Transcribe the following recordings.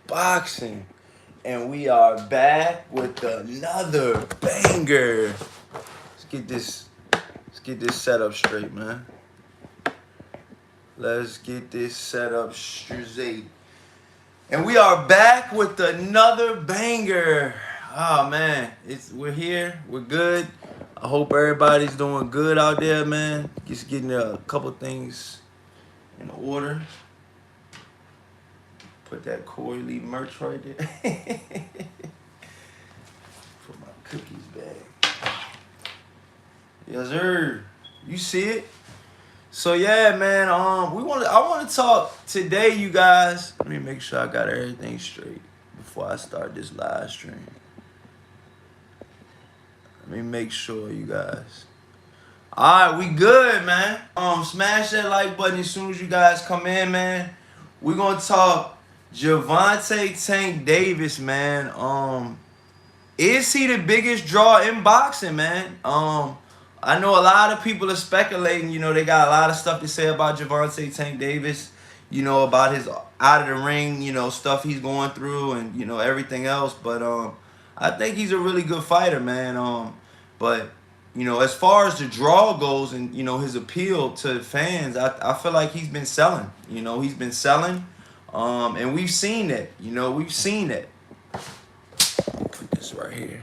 boxing. And we are back with another banger. Let's get this set up straight, man. Let's get this set up straight. And we are back with another banger. Oh man, we're here. We're good. I hope everybody's doing good out there, man. Just getting a couple things in order. Put that Corey Lee merch right there. Put my cookies back. Yes, sir. You see it? So yeah, man. I want to talk today, you guys. Let me make sure I got everything straight before I start this live stream. Let me make sure, you guys. All right, we good, man. Smash that like button as soon as you guys come in, man. We're gonna talk Gervonta Tank Davis, man. Is he the biggest draw in boxing, man? I know a lot of people are speculating. You know, they got a lot of stuff to say about Gervonta Tank Davis. You know, about his out of the ring, you know, stuff he's going through, and you know everything else. But I think he's a really good fighter, man. But you know, as far as the draw goes, and you know his appeal to fans, I feel like he's been selling. You know, he's been selling. And we've seen that. You know, we've seen that. Put this right here.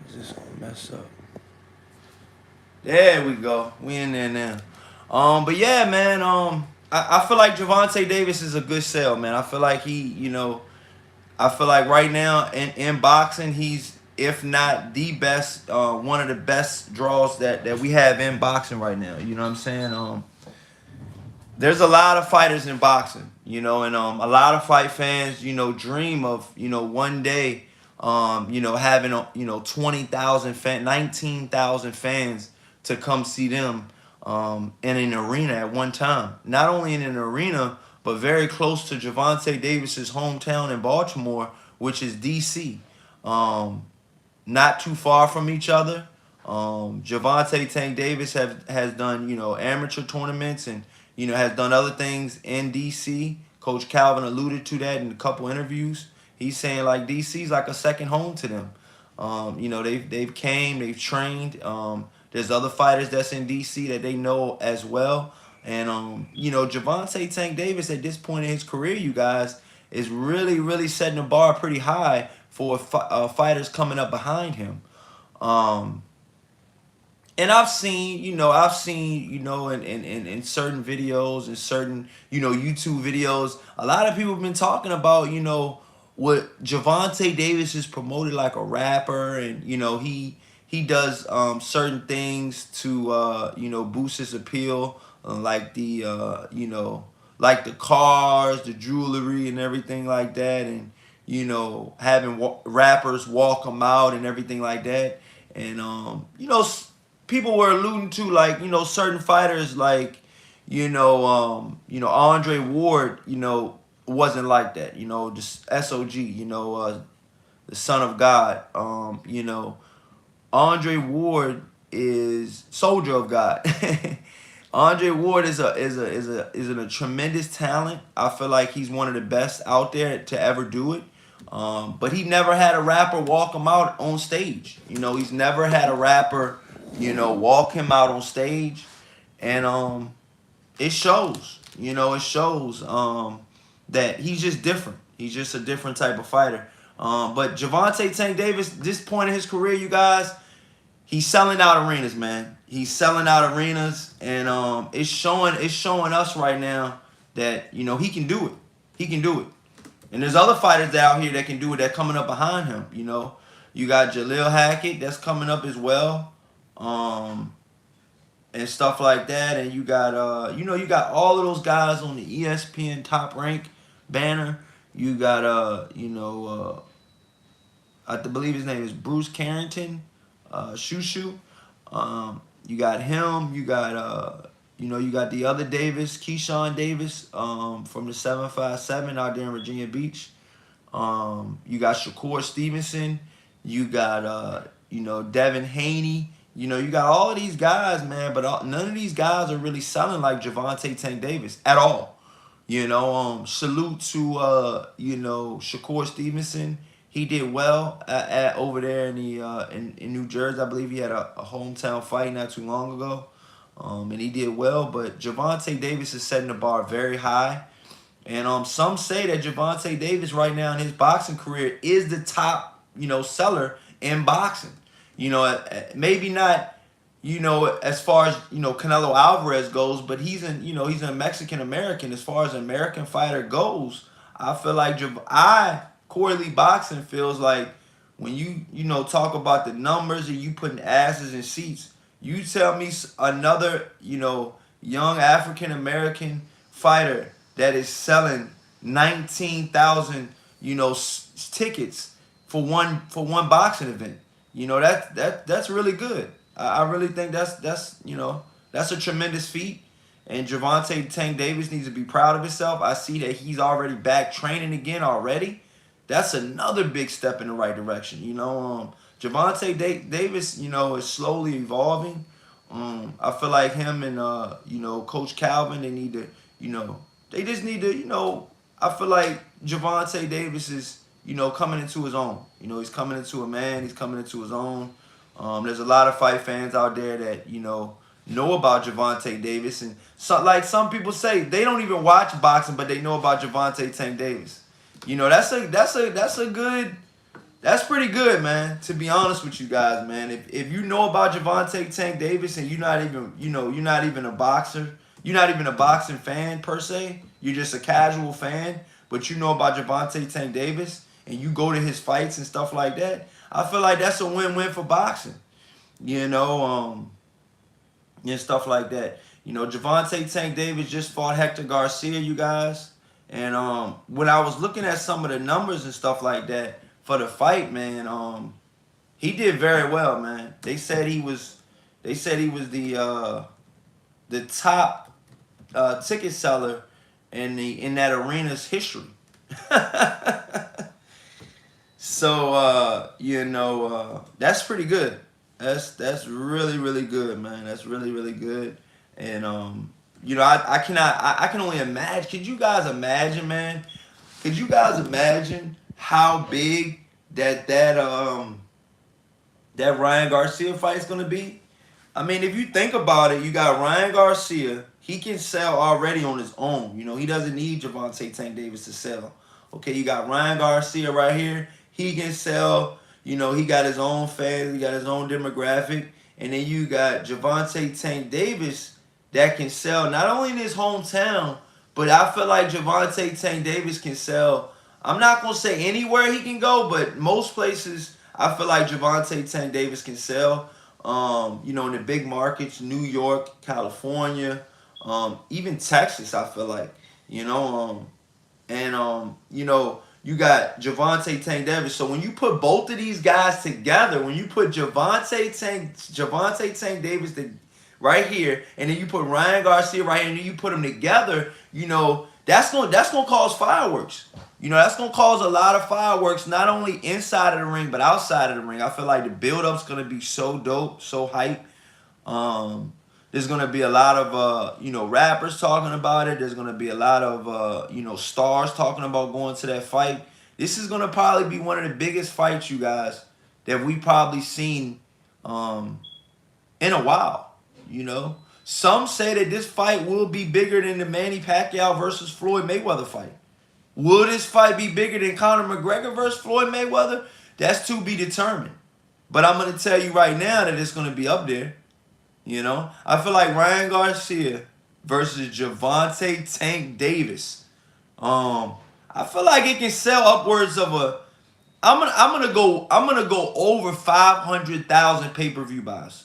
Is this gonna mess up? There we go. We in there now. But yeah, man. I feel like Gervonta Davis is a good sell, man. I feel like I feel like right now in boxing, he's, if not the best, one of the best draws that we have in boxing right now. You know what I'm saying? There's a lot of fighters in boxing, you know, and a lot of fight fans, you know, dream of, you know, one day, you know, having, 20,000 fans, 19,000 fans to come see them in an arena at one time. Not only in an arena, but very close to Gervonta Davis's hometown in Baltimore, which is D.C. Not too far from each other. Gervonta Tank Davis has done, you know, amateur tournaments and, you know, has done other things in D.C. Coach Calvin alluded to that in a couple interviews. He's saying like D.C.'s like a second home to them. You know, they've trained. There's other fighters that's in D.C. that they know as well. And, you know, Gervonta Tank Davis at this point in his career, you guys, is really, really setting the bar pretty high for fighters coming up behind him. And I've seen, you know, in certain videos and certain, you know, YouTube videos, a lot of people have been talking about, you know, what Gervonta Davis is promoted like a rapper, and you know he does certain things to you know, boost his appeal, like the you know, like the cars, the jewelry, and everything like that, and you know, having rappers walk him out and everything like that, and you know, people were alluding to, like, you know, certain fighters like, you know, Andre Ward, you know, wasn't like that, you know, just SOG, you know, the son of God. You know, Andre Ward is soldier of God. Andre Ward is a tremendous talent. I feel like he's one of the best out there to ever do it. But he never had a rapper walk him out on stage. You know, he's never had a rapper, you know, walk him out on stage, and it shows. You know, it shows that he's just different. He's just a different type of fighter. But Gervonta Tank Davis, this point in his career, you guys, he's selling out arenas, man. He's selling out arenas, and it's showing us right now that, you know, he can do it. He can do it. And there's other fighters out here that can do it, that coming up behind him. You know, you got Jaleel Hackett that's coming up as well, and stuff like that. And you got you know, you got all of those guys on the ESPN Top Rank banner. You got you know, I believe his name is Bruce Carrington, Shushu. You got him. You got you know, you got the other Davis, Keyshawn Davis, from the 757 out there in Virginia Beach. You got Shakur Stevenson. You got you know, Devin Haney. You know, you got all of these guys, man, but none of these guys are really selling like Gervonta Tank Davis at all. Salute to Shakur Stevenson. He did well at over there in the in New Jersey. I believe he had a hometown fight not too long ago, and he did well. But Gervonta Davis is setting the bar very high, and some say that Gervonta Davis right now in his boxing career is the top seller in boxing. Maybe not as far as Canelo Alvarez goes, but he's a Mexican American. As far as an American fighter goes, I feel like Corey Lee Boxing feels like when you talk about the numbers and you putting asses in seats, you tell me another young African American fighter that is selling 19,000 tickets for one boxing event. That's really good. I really think that's a tremendous feat. And Gervonta Tank Davis needs to be proud of himself. I see that he's already back training again already. That's another big step in the right direction. Gervonta Davis, is slowly evolving. I feel like him and Coach Calvin, they just need to, I feel like Gervonta Davis is, coming into his own. He's coming into a man. He's coming into his own. There's a lot of fight fans out there that know about Gervonta Davis, and some people say they don't even watch boxing, but they know about Gervonta Tank Davis. That's pretty good, man. To be honest with you guys, man, if you know about Gervonta Tank Davis and you're not even a boxer, you're not even a boxing fan per se, you're just a casual fan, but you know about Gervonta Tank Davis and you go to his fights and stuff like that, I feel like that's a win-win for boxing. And stuff like that. Gervonta Tank Davis just fought Hector Garcia, you guys. And when I was looking at some of the numbers and stuff like that for the fight, man, he did very well, man. They said he was the top ticket seller in that arena's history. So that's pretty good. That's really really good, man. That's really really good. And I can only imagine. Could you guys imagine, man? Could you guys imagine how big that Ryan Garcia fight is gonna be? I mean, if you think about it, you got Ryan Garcia. He can sell already on his own. He doesn't need Gervonta Tank Davis to sell. Okay, you got Ryan Garcia right here. He can sell. He got his own fans. He got his own demographic. And then you got Gervonta Tank Davis that can sell not only in his hometown, but I feel like Gervonta Tank Davis can sell. I'm not going to say anywhere he can go, but most places I feel like Gervonta Tank Davis can sell. In the big markets, New York, California, even Texas, I feel like. You got Gervonta Tank Davis. So when you put both of these guys together, when you put Gervonta Tank Davis right here, and then you put Ryan Garcia right here, and then you put them together, that's gonna cause fireworks. That's gonna cause a lot of fireworks, not only inside of the ring but outside of the ring. I feel like the build-up's gonna be so dope, so hype. There's gonna be a lot of rappers talking about it. There's gonna be a lot of stars talking about going to that fight. This is gonna probably be one of the biggest fights, you guys, that we probably seen in a while. Some say that this fight will be bigger than the Manny Pacquiao versus Floyd Mayweather fight. Will this fight be bigger than Conor McGregor versus Floyd Mayweather? That's to be determined. But I'm gonna tell you right now that it's gonna be up there. I feel like Ryan Garcia versus Gervonta Tank Davis. I feel like it can sell upwards of I'm gonna go over 500,000 pay-per-view buys.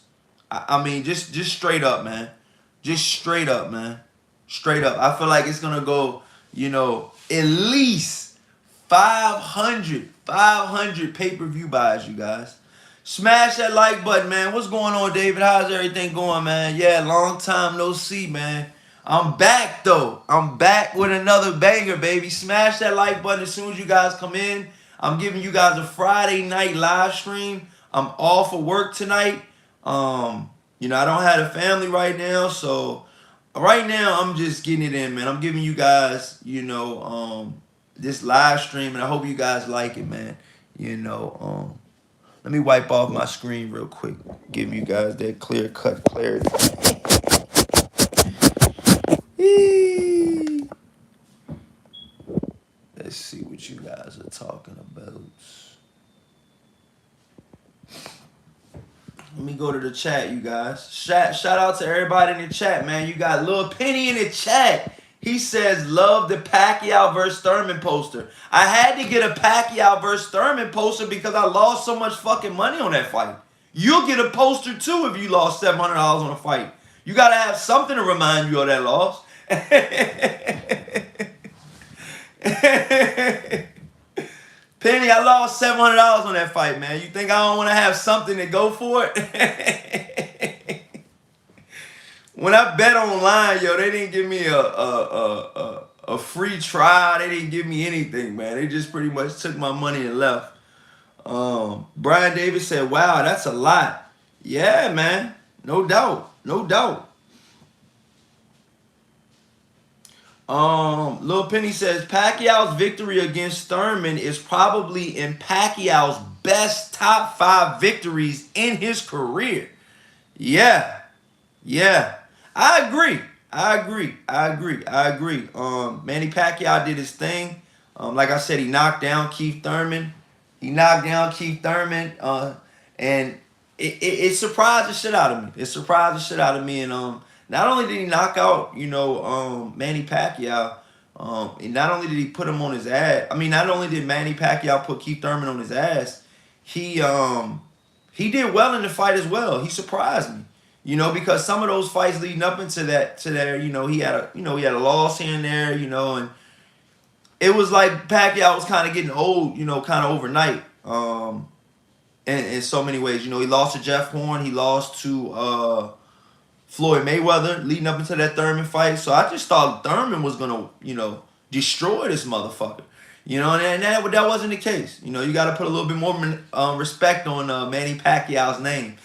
I mean, just straight up, man. Just straight up, man. Straight up. I feel like it's gonna go, at least 500 pay-per-view buys, you guys. Smash that like button, man. What's going on, David? How's everything going, man? Yeah, long time no see, man. I'm back, though. I'm back with another banger, baby. Smash that like button as soon as you guys come in. I'm giving you guys a Friday night live stream. I'm off of work tonight. I don't have a family right now, so right now I'm just getting it in, man. I'm giving you guys, this live stream, and I hope you guys like it, man. Let me wipe off my screen real quick, give you guys that clear cut clarity. Let's see what you guys are talking about. Let me go to the chat, you guys. Shout out to everybody in the chat, man. You got Lil Penny in the chat. He says, love the Pacquiao versus Thurman poster. I had to get a Pacquiao versus Thurman poster because I lost so much fucking money on that fight. You'll get a poster too if you lost $700 on a fight. You got to have something to remind you of that loss. Penny, I lost $700 on that fight, man. You think I don't want to have something to go for it? When I bet online, yo, they didn't give me a free trial. They didn't give me anything, man. They just pretty much took my money and left. Brian Davis said, wow, that's a lot. Yeah, man. No doubt. No doubt. Lil Penny says Pacquiao's victory against Thurman is probably in Pacquiao's best top 5 victories in his career. Yeah. I agree. Manny Pacquiao did his thing. Like I said, he knocked down Keith Thurman. And it surprised the shit out of me. And not only did he knock out, Manny Pacquiao, and not only did he put him on his ass. I mean, not only did Manny Pacquiao put Keith Thurman on his ass, he did well in the fight as well. He surprised me, because some of those fights leading up into that, he had a loss here and there, and it was like Pacquiao was kind of getting old, kind of overnight. In so many ways, he lost to Jeff Horn, he lost to Floyd Mayweather leading up into that Thurman fight. So I just thought Thurman was gonna, destroy this motherfucker. And that wasn't the case. You got to put a little bit more respect on Manny Pacquiao's name.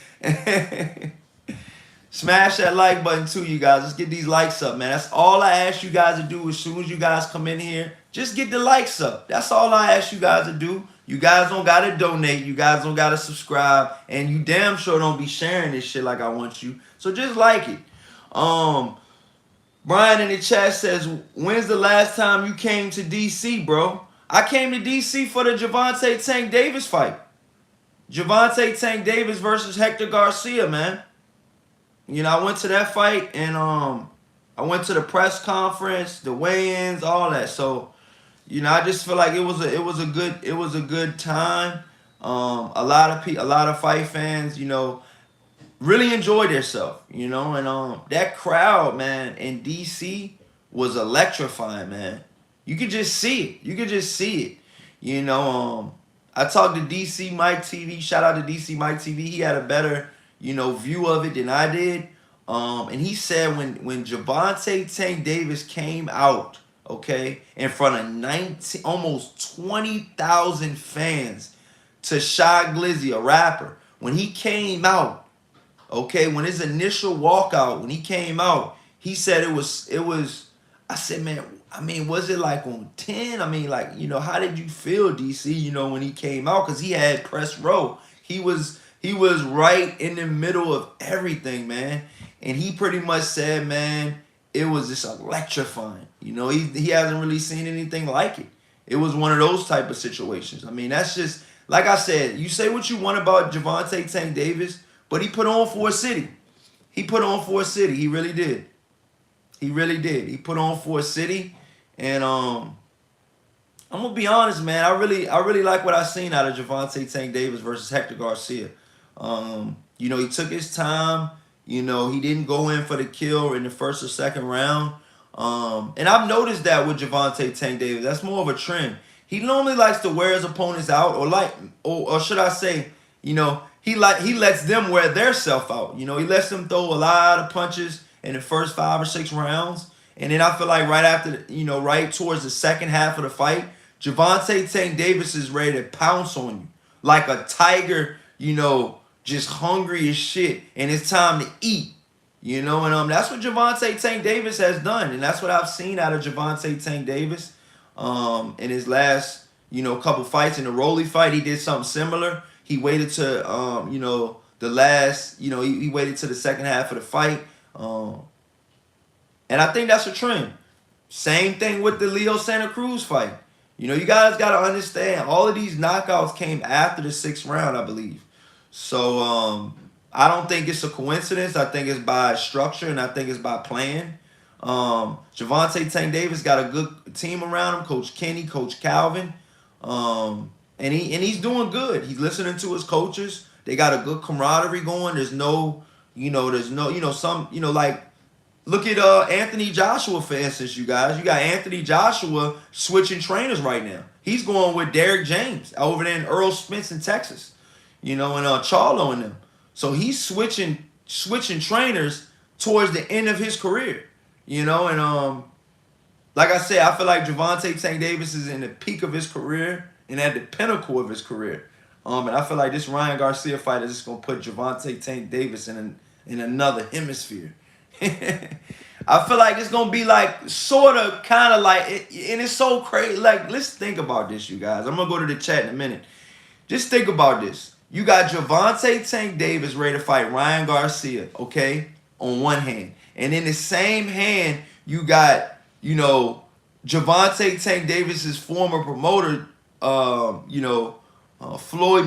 Smash that like button too, you guys. Let's get these likes up, man. That's all I ask you guys to do as soon as you guys come in here. Just get the likes up. That's all I ask you guys to do. You guys don't got to donate. You guys don't got to subscribe. And you damn sure don't be sharing this shit like I want you. So just like it. Brian in the chat says, when's the last time you came to D.C., bro? I came to D.C. for the Gervonta Tank Davis fight. Gervonta Tank Davis versus Hector Garcia, man. I went to that fight, and I went to the press conference, the weigh-ins, all that. So, I just feel like it was a good time. A lot of fight fans, really enjoyed themselves, and that crowd, man, in DC was electrifying, man. You could just see it. I talked to DC Mike TV. Shout out to DC Mike TV. He had a better, view of it than I did. And he said when Gervonta Tank Davis came out, okay, in front of almost 20,000 fans to Shy Glizzy, a rapper, when he came out, okay, when his initial walkout, when he came out, he said it was, I said, man, I mean, was it like on 10? I mean, like, how did you feel, DC, when he came out? Because he had press row. He was right in the middle of everything, man. And he pretty much said, man, it was just electrifying. He hasn't really seen anything like it. It was one of those type of situations. I mean, that's just, like I said, you say what you want about Gervonta Tank Davis, but he put on for a city. He really did. He put on for a city. And I'm gonna be honest, man. I really like what I seen out of Gervonta Tank Davis versus Hector Garcia. He took his time. He didn't go in for the kill in the first or second round. And I've noticed that with Gervonta Tank Davis. That's more of a trend. He normally likes to wear his opponents out, or should I say, he lets them wear their self out. He lets them throw a lot of punches in the first 5 or 6 rounds. And then I feel like right after, right towards the second half of the fight, Gervonta Tank Davis is ready to pounce on you like a tiger, just hungry as shit. And it's time to eat. You know, and that's what Gervonta Tank Davis has done, and that's what I've seen out of Gervonta Tank Davis. In his last, couple fights. In the Rolly fight, he did something similar. He waited to, the last, he waited to the second half of the fight. And I think that's a trend. Same thing with the Leo Santa Cruz fight. You guys got to understand, all of these knockouts came after the 6th round, I believe. So I don't think it's a coincidence. I think it's by structure, and I think it's by plan. Gervonta Tank Davis got a good team around him. Coach Kenny, Coach Calvin. And he's doing good. He's listening to his coaches. They got a good camaraderie going. There's no, like, look at Anthony Joshua, for instance, you guys. You got Anthony Joshua switching trainers right now. He's going with Derek James over there in Earl Spence in Texas, and Charlo and them. So he's switching trainers towards the end of his career, and like I said, I feel like Gervonta Tank Davis is in the peak of his career and at the pinnacle of his career. And I feel like this Ryan Garcia fight is just gonna put Gervonta Tank Davis in another hemisphere. I feel like it's gonna be like sort of kind of like and it's so crazy. Like, let's think about this, you guys. I'm gonna go to the chat in a minute. Just think about this. You got Gervonta Tank Davis ready to fight Ryan Garcia, okay, on one hand. And in the same hand, you got, Gervonta Tank Davis's former promoter, Floyd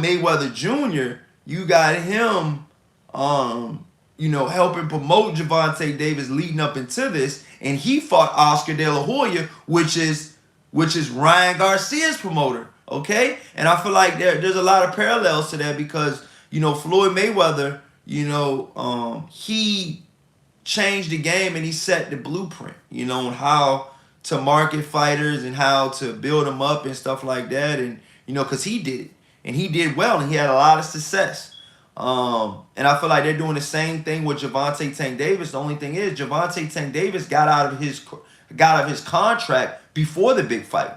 Mayweather Jr. You got him, helping promote Gervonta Davis leading up into this, and he fought Oscar De La Hoya, which is Ryan Garcia's promoter. Okay, and I feel like there's a lot of parallels to that because Floyd Mayweather, he changed the game and he set the blueprint, on how to market fighters and how to build them up and stuff like that, and because he did it and he did well and he had a lot of success. And I feel like they're doing the same thing with Gervonta Tank Davis. The only thing is Gervonta Tank Davis got out of his contract before the big fight.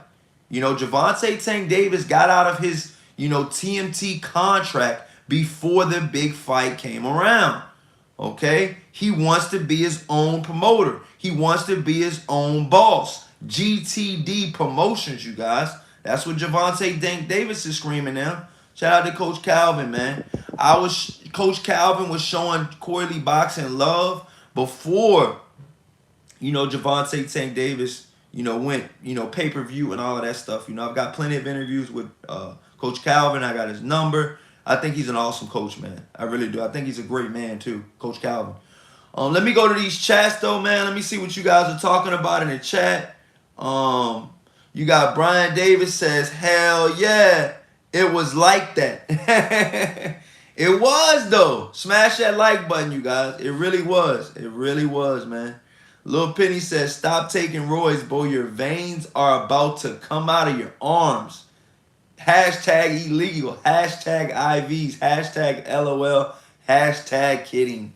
Gervonta Tank Davis got out of his, TMT contract before the big fight came around. Okay? He wants to be his own promoter. He wants to be his own boss. GTD Promotions, you guys. That's what Gervonta Tank Davis is screaming now. Shout out to Coach Calvin, man. Coach Calvin was showing Corey Lee Boxing love before, Gervonta Tank Davis, went, pay-per-view and all of that stuff. I've got plenty of interviews with Coach Calvin. I got his number. I think he's an awesome coach, man. I really do. I think he's a great man, too, Coach Calvin. Let me go to these chats, though, man. Let me see what you guys are talking about in the chat. You got Brian Davis says, hell yeah, it was like that. It was, though. Smash that like button, you guys. It really was. It really was, man. Lil Penny says, stop taking roids, bro. Your veins are about to come out of your arms. Hashtag illegal. Hashtag IVs. Hashtag LOL. Hashtag kidding.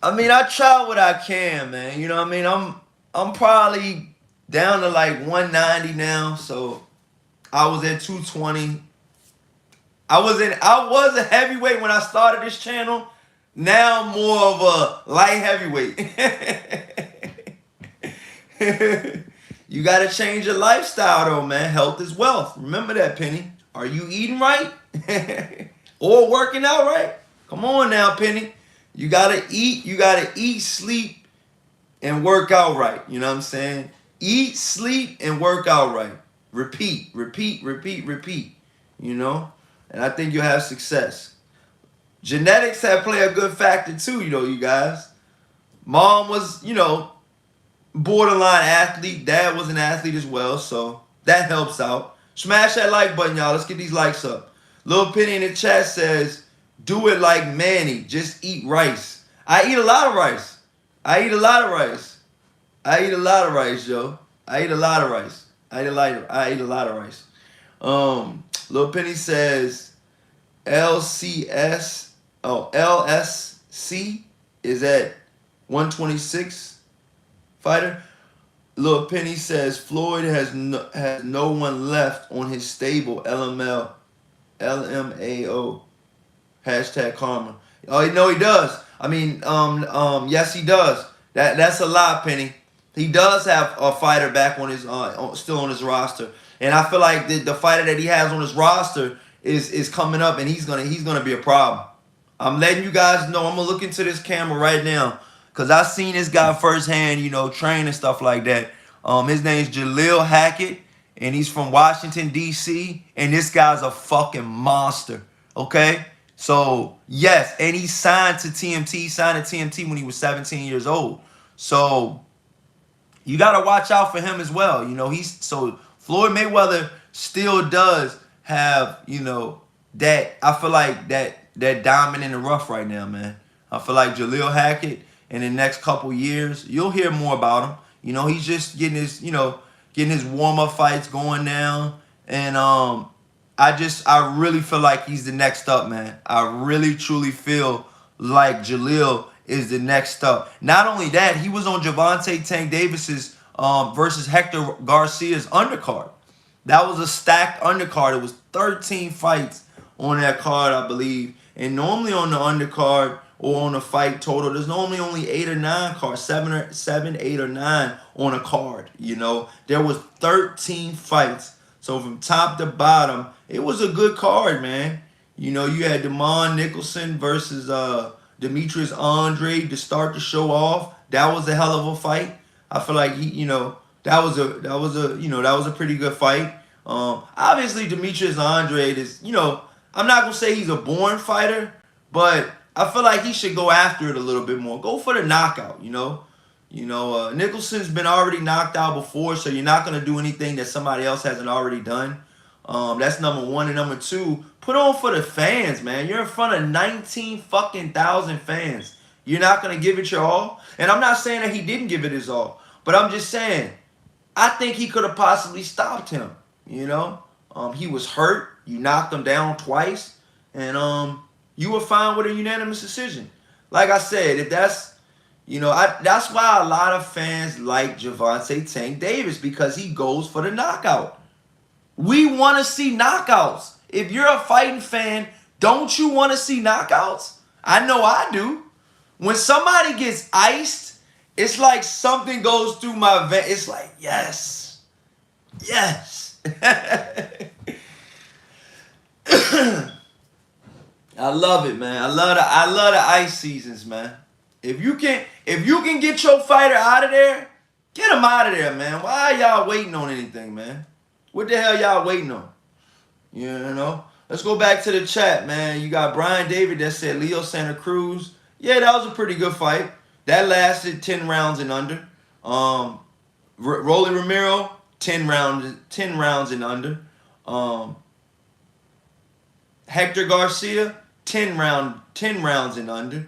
I mean, I try what I can, man. You know what I mean? I'm probably down to like 190 now. So I was at 220. I was a heavyweight when I started this channel. Now I'm more of a light heavyweight. You got to change your lifestyle, though, man. Health is wealth. Remember that, Penny. Are you eating right? Or working out right? Come on now, Penny. You got to eat. You got to eat, sleep, and work out right. You know what I'm saying? Eat, sleep, and work out right. Repeat, repeat, repeat, repeat. And I think you'll have success. Genetics have played a good factor too, you guys. Mom was, borderline athlete. Dad was an athlete as well, so that helps out. Smash that like button, y'all. Let's get these likes up. Lil Penny in the chat says, do it like Manny. Just eat rice. I eat a lot of rice. I eat a lot of rice. I eat a lot of rice, yo. I eat a lot of rice. I eat a lot of rice. Lil Penny says, LSC is at 126 fighter. Lil Penny says Floyd has no one left on his stable. LMAO. Hashtag karma. Oh, no, he does. I mean, yes, he does. That's a lie, Penny. He does have a fighter back on his still on his roster, and I feel like the fighter that he has on his roster is coming up, and he's gonna be a problem. I'm letting you guys know. I'm gonna look into this camera right now because I seen this guy firsthand. You know, train and stuff like that. His name's Jaleel Hackett, and he's from Washington D.C. And this guy's a fucking monster. Okay, so yes, and he signed to TMT. He signed to TMT when he was 17 years old. So you got to watch out for him as well. You know, so Floyd Mayweather still does have, you know, that I feel like that diamond in the rough right now, man. I feel like Jaleel Hackett in the next couple years, you'll hear more about him. You know, he's just getting his, getting his warm-up fights going now. And I really feel like he's the next up, man. I really truly feel like Jaleel is the next up. Not only that, he was on Gervonta Tank Davis's versus Hector Garcia's undercard. That was a stacked undercard. It was 13 fights on that card, I believe. And normally on the undercard or on a fight total, there's normally only 8 or 9 cards, 7, 8, or 9 on a card. You know, there was 13 fights. So from top to bottom, it was a good card, man. You know, you had Damon Nicholson versus Demetrius Andre to start the show off. That was a hell of a fight. I feel like that was a pretty good fight. Obviously Demetrius Andre is, I'm not gonna say he's a born fighter, but I feel like he should go after it a little bit more. Go for the knockout, Nicholson's been already knocked out before, so you're not gonna do anything that somebody else hasn't already done. That's number one. And number two, put on for the fans, man. You're in front of 19 fucking thousand fans. You're not gonna give it your all. And I'm not saying that he didn't give it his all, but I'm just saying, I think he could have possibly stopped him. He was hurt. You knocked him down twice, and you were fine with a unanimous decision. Like I said, if that's that's why a lot of fans like Gervonta Tank Davis, because he goes for the knockout. We want to see knockouts. If you're a fighting fan, don't you want to see knockouts? I know I do. When somebody gets iced, it's like something goes through my vein. It's like, yes. Yes. I love it, man. I love the ice seasons, man. If you can get your fighter out of there, get him out of there, man. Why are y'all waiting on anything, man? What the hell y'all waiting on? Let's go back to the chat, man. You got Brian David that said Leo Santa Cruz. Yeah, that was a pretty good fight. That lasted 10 rounds and under. Rolly Romero, 10 rounds and under. Hector Garcia, 10 rounds and under.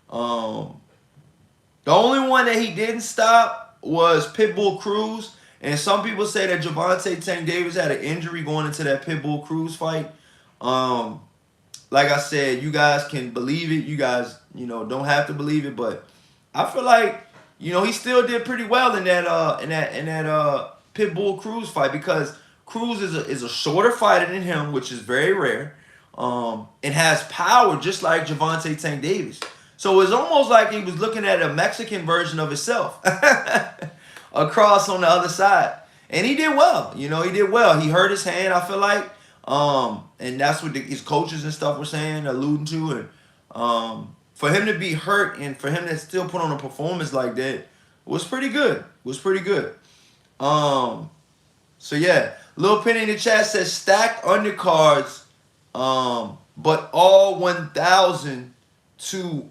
The only one that he didn't stop was Pitbull Cruz. And some people say that Gervonta Tank Davis had an injury going into that Pitbull Cruz fight. Like I said, you guys can believe it. You guys, don't have to believe it, but I feel like, he still did pretty well in that Pitbull Cruz fight, because Cruz is a shorter fighter than him, which is very rare. And has power just like Gervonta Tank Davis. So it's almost like he was looking at a Mexican version of himself across on the other side. And he did well. He did well. He hurt his hand, I feel like. And that's what his coaches and stuff were saying, alluding to. And for him to be hurt and for him to still put on a performance like that was pretty good. So yeah, Lil Penny in the chat says stacked undercards, but all 1,000 to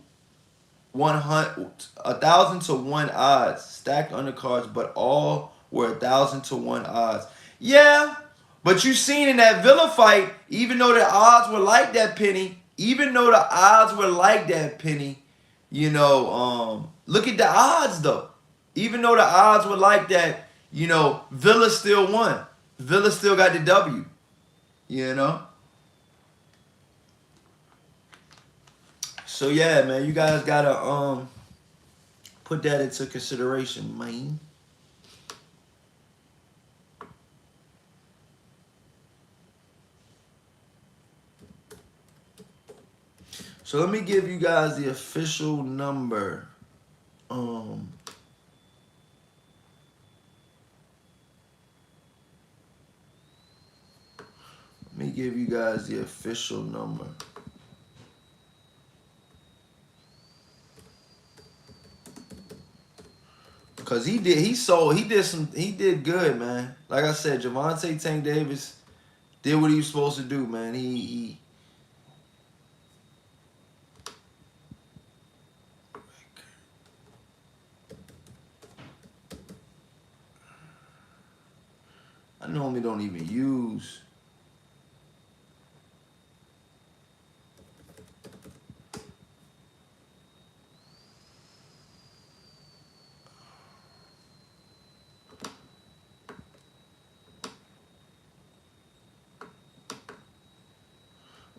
1,000 to 1 odds. Stacked undercards, but all were 1,000 to 1 odds. Yeah, but you seen in that Villa fight, even though the odds were like that, Penny. Look at the odds though. Even though the odds were like that, Villa still won. Villa still got the W. So yeah, man, you guys gotta put that into consideration, man. So let me give you guys the official number. Let me give you guys the official number. Cause he did good, man. Like I said, Gervonta Tank Davis did what he was supposed to do, man. He I normally don't even use.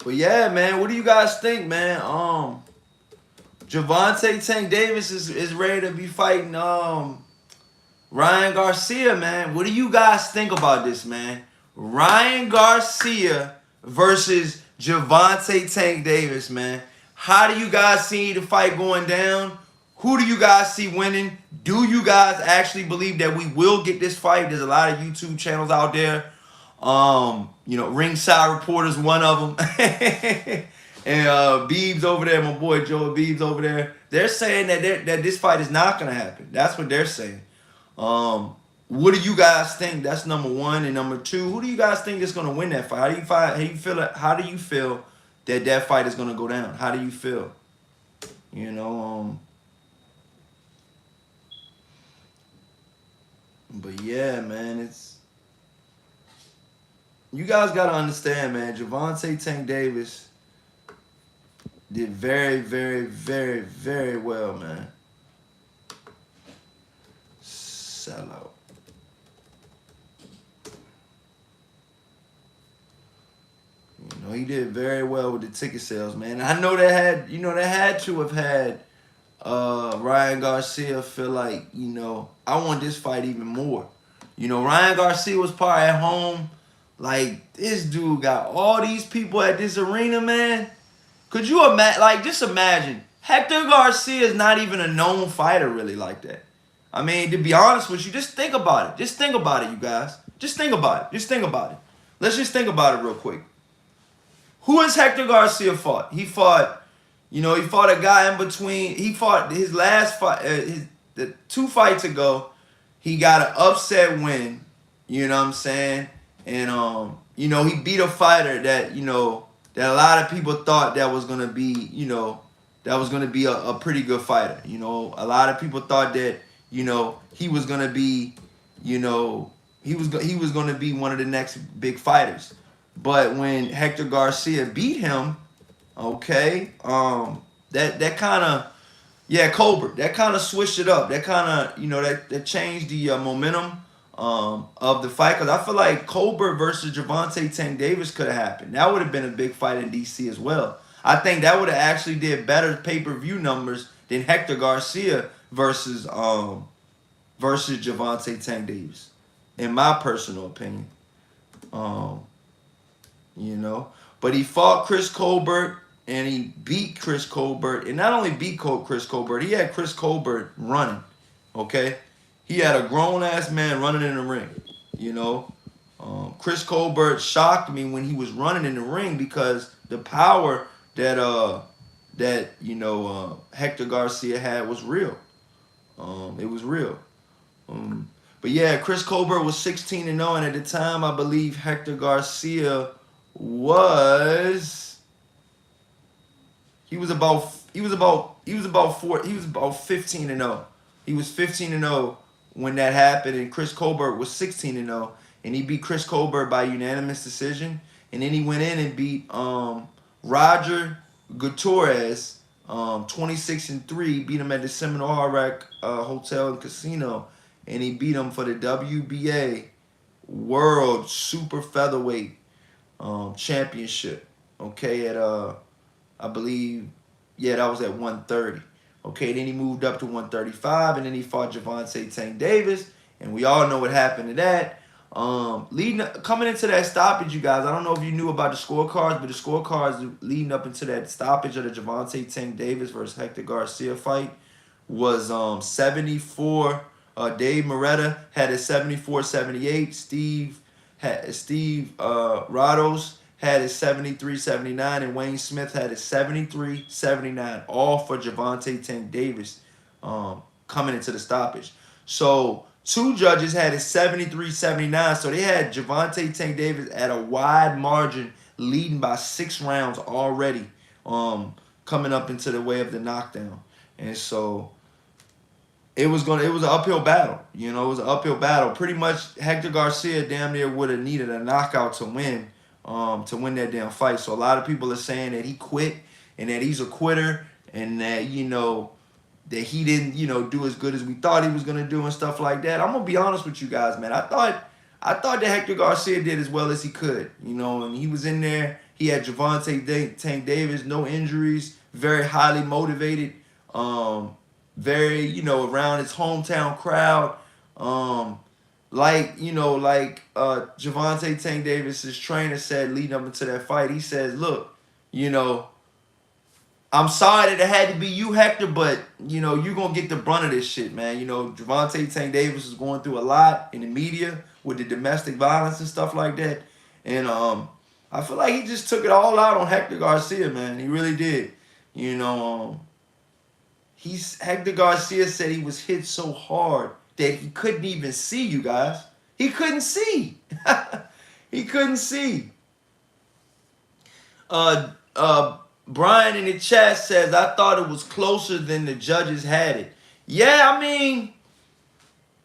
But yeah, man, what do you guys think, man? Gervonta Tank Davis is ready to be fighting Ryan Garcia, man. What do you guys think about this, man? Ryan Garcia versus Gervonta Tank Davis, man. How do you guys see the fight going down? Who do you guys see winning? Do you guys actually believe that we will get this fight? There's a lot of YouTube channels out there. Ringside Reporter's one of them. And Beebs over there, my boy Joe Beebs over there. They're saying that this fight is not going to happen. That's what they're saying. What do you guys think? That's number one. And number two, who do you guys think is going to win that fight? How do you feel that fight is going to go down? How do you feel? But yeah, man, you guys got to understand, man, Gervonta Tank Davis did very, very, very, very well, man. Sellout. He did very well with the ticket sales, man. I know they had to have had Ryan Garcia feel like, I want this fight even more. Ryan Garcia was probably at home like, this dude got all these people at this arena, man. Could you imagine, just imagine, Hector Garcia is not even a known fighter really like that. I mean, to be honest with you, just think about it. Just think about it, you guys. Just think about it. Just think about it. Let's just think about it real quick. Who has Hector Garcia fought? He fought a guy in between. He fought his last fight, the 2 fights ago. He got an upset win. You know what I'm saying? And he beat a fighter that that a lot of people thought that was gonna be a pretty good fighter. A lot of people thought that he was gonna be he was gonna be one of the next big fighters. But when Hector Garcia beat him, okay, that kind of Colbert, that kind of switched it up. That kind of that changed the momentum of the fight, because I feel like Colbert versus Gervonta Tank Davis could have happened. That would have been a big fight in DC as well. I think that would have actually did better pay-per-view numbers than Hector Garcia versus Gervonta Tank Davis, in my personal opinion. But he fought Chris Colbert and he beat Chris Colbert, and not only beat Chris Colbert, he had Chris Colbert running. Okay. He had a grown-ass man running in the ring, Chris Colbert shocked me when he was running in the ring, because the power that Hector Garcia had was real. It was real. But yeah, Chris Colbert was 16-0, and at the time, I believe Hector Garcia was about 15-0. He was 15-0 when that happened, and Chris Colbert was 16-0, and he beat Chris Colbert by unanimous decision. And then he went in and beat Roger Gutierrez 26-3, beat him at the Seminole Hard Rock Hotel and Casino, and he beat him for the WBA World Super Featherweight Championship. Okay, at I believe, that was at 130. Okay, then he moved up to 135, and then he fought Gervonta Tank Davis, and we all know what happened to that. Coming into that stoppage, you guys, I don't know if you knew about the scorecards, but the scorecards leading up into that stoppage of the Gervonta Tank Davis versus Hector Garcia fight was 74. Dave Moretta had it 74-78. Steve Rados had it 73-79, and Wayne Smith had it 73-79, all for Gervonta Tank Davis coming into the stoppage. So two judges had it 73-79, so they had Gervonta Tank Davis at a wide margin, leading by 6 rounds already, coming up into the way of the knockdown. And so it was an uphill battle. You know, it was an uphill battle. Pretty much Hector Garcia damn near would have needed a knockout to win that damn fight. So a lot of people are saying that he quit and that he's a quitter and that, you know, that he didn't, you know, do as good as we thought he was gonna do and stuff like that. I'm gonna be honest with you guys, man. I thought that Hector Garcia did as well as he could. You know, and he was in there. He had Gervonta Tank Davis, no injuries, very highly motivated. Very, you know, around his hometown crowd. Gervonta Tank Davis's trainer said leading up into that fight, he says, look, you know, I'm sorry that it had to be you, Hector, but, you know, you're going to get the brunt of this shit, man. You know, Gervonta Tank Davis is going through a lot in the media with the domestic violence and stuff like that. And I feel like he just took it all out on Hector Garcia, man. He really did. You know, Hector Garcia said he was hit so hard that he couldn't even see, you guys. He couldn't see. He couldn't see. Brian in the chat says, I thought it was closer than the judges had it. Yeah, I mean,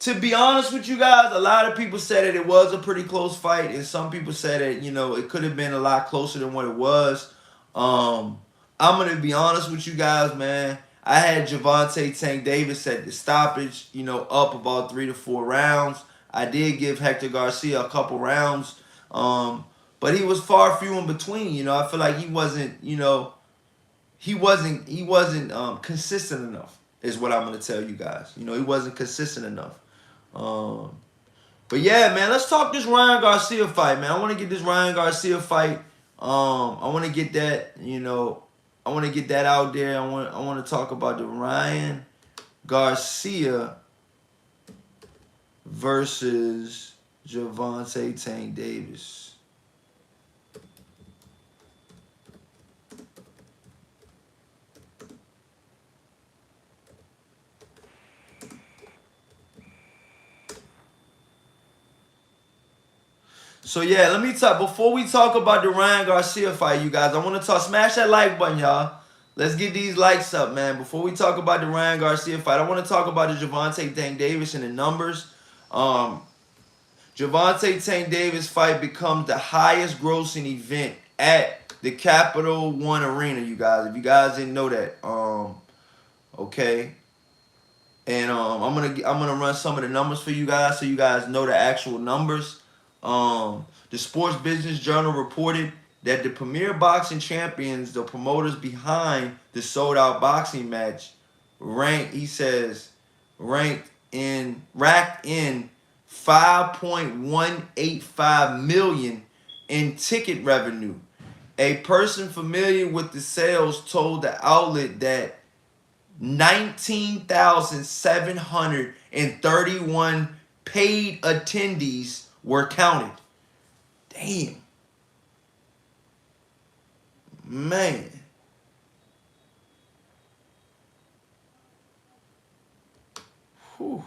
to be honest with you guys, a lot of people said that it was a pretty close fight, and some people said that, you know, it could have been a lot closer than what it was. I'm going to be honest with you guys, man. I had Gervonta Tank Davis at the stoppage, you know, up about 3 to 4 rounds. I did give Hector Garcia a couple rounds, but he was far few in between. You know, I feel like he wasn't, you know, he wasn't consistent enough, is what I'm gonna tell you guys. You know, he wasn't consistent enough. But yeah, man, let's talk this Ryan Garcia fight, man. I want to get this Ryan Garcia fight. I want to get that, you know. I want to get that out there. I want to talk about the Ryan Garcia versus Gervonta Tank Davis. So yeah, let me talk, before we talk about the Ryan Garcia fight, you guys, I want to talk, smash that like button, y'all. Let's get these likes up, man. Before we talk about the Ryan Garcia fight, I want to talk about the Gervonta Tank Davis and the numbers. Gervonta Tank Davis fight becomes the highest grossing event at the Capital One Arena, you guys. If you guys didn't know that, okay. And I'm gonna run some of the numbers for you guys so you guys know the actual numbers. The Sports Business Journal reported that the premier boxing champions, the promoters behind the sold-out boxing match, racked in 5.185 million in ticket revenue. A person familiar with the sales told the outlet that 19,731 paid attendees were counted. Damn. Man. Whew.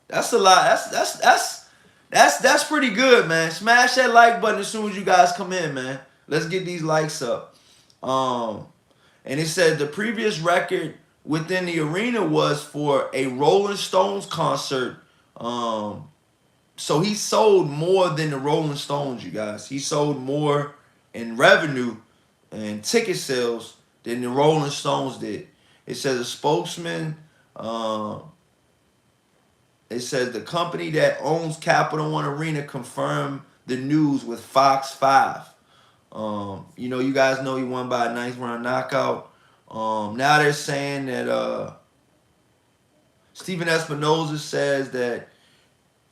That's a lot. That's pretty good, man. Smash that like button as soon as you guys come in, man. Let's get these likes up. And it said the previous record within the arena was for a Rolling Stones concert. So he sold more than the Rolling Stones, you guys. He sold more in revenue and ticket sales than the Rolling Stones did. It says a spokesman, it says the company that owns Capital One Arena confirmed the news with Fox 5. You know, you guys know he won by a 9th round knockout. Now they're saying that Steven Espinoza says that